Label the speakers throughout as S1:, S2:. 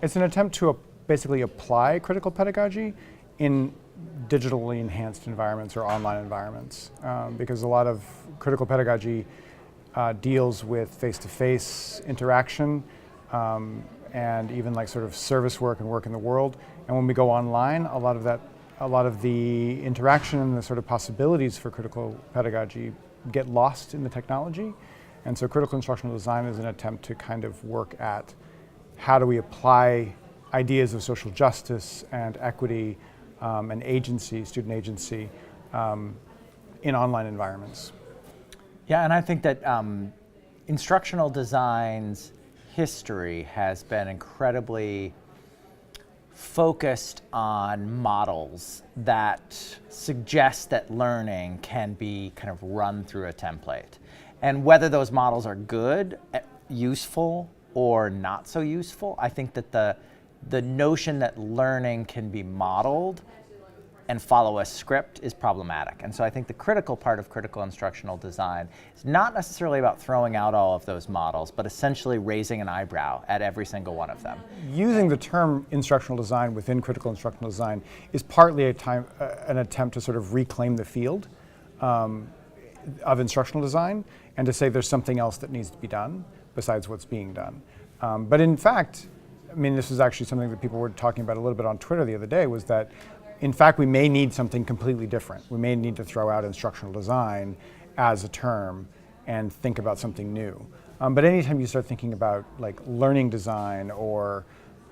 S1: It's an attempt to basically apply critical pedagogy in digitally enhanced environments or online environments, because a lot of critical pedagogy deals with face-to-face interaction and even like sort of service work and work in the world. And when we go online, a lot of the interaction and the sort of possibilities for critical pedagogy get lost in the technology. And so critical instructional design is an attempt to kind of work at how do we apply ideas of social justice and equity and agency, student agency, in online environments.
S2: Yeah, and I think that instructional design's history has been incredibly focused on models that suggest that learning can be kind of run through a template. And whether those models are good, useful, or not so useful, I think that the notion that learning can be modeled and follow a script is problematic. And so I think the critical part of critical instructional design is not necessarily about throwing out all of those models, but essentially raising an eyebrow at every single one of them.
S1: Using the term instructional design within critical instructional design is partly an attempt to sort of reclaim the field of instructional design and to say there's something else that needs to be done besides what's being done. But in fact, I mean, this is actually something that people were talking about a little bit on Twitter the other day, was that in fact we may need something completely different. We may need to throw out instructional design as a term and think about something new. But anytime you start thinking about like learning design or,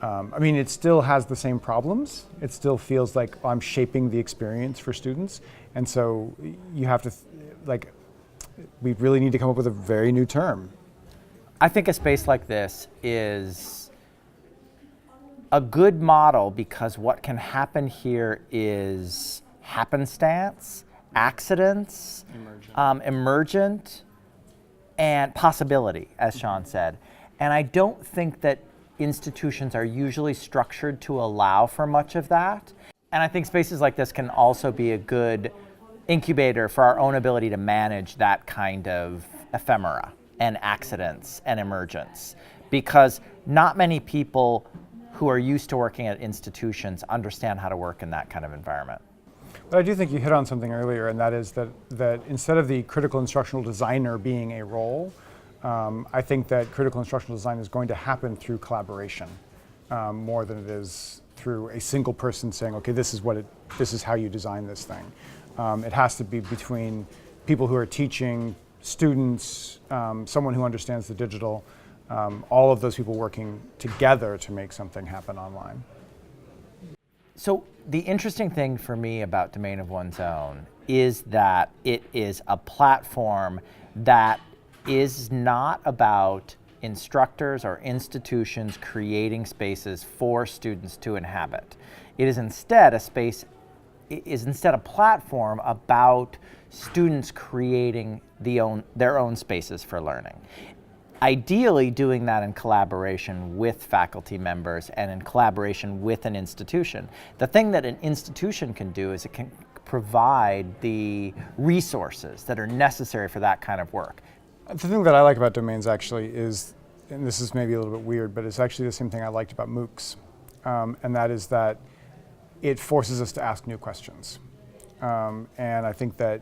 S1: I mean, it still has the same problems. It still feels like I'm shaping the experience for students. And so you have to, we really need to come up with a very new term.
S2: I think a space like this is a good model because what can happen here is happenstance, accidents, emergent, and possibility, as Sean said. And I don't think that institutions are usually structured to allow for much of that. And I think spaces like this can also be a good incubator for our own ability to manage that kind of ephemera and accidents and emergence, because not many people who are used to working at institutions understand how to work in that kind of environment.
S1: But I do think you hit on something earlier, and that is that instead of the critical instructional designer being a role, I think that critical instructional design is going to happen through collaboration more than it is through a single person saying, okay, this is how you design this thing. It has to be between people who are teaching, students, someone who understands the digital, all of those people working together to make something happen online.
S2: So the interesting thing for me about Domain of One's Own is that it is a platform that is not about instructors or institutions creating spaces for students to inhabit. It is instead a platform about students creating their own spaces for learning. Ideally doing that in collaboration with faculty members and in collaboration with an institution. The thing that an institution can do is it can provide the resources that are necessary for that kind of work.
S1: The thing that I like about domains actually is, and this is maybe a little bit weird, but it's actually the same thing I liked about MOOCs, and that is that it forces us to ask new questions. And I think that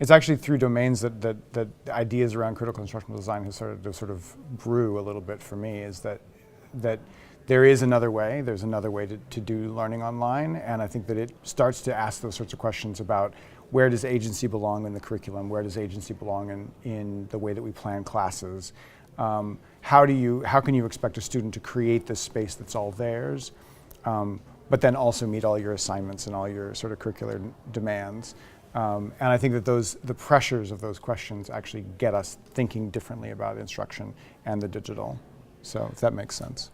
S1: it's actually through domains that ideas around critical instructional design has started to sort of brew a little bit for me, is that there is another way, there's another way to do learning online, and I think that it starts to ask those sorts of questions about where does agency belong in the curriculum, where does agency belong in the way that we plan classes, how can you expect a student to create this space that's all theirs, but then also meet all your assignments and all your sort of curricular demands. And I think that the pressures of those questions actually get us thinking differently about instruction and the digital. So if that makes sense.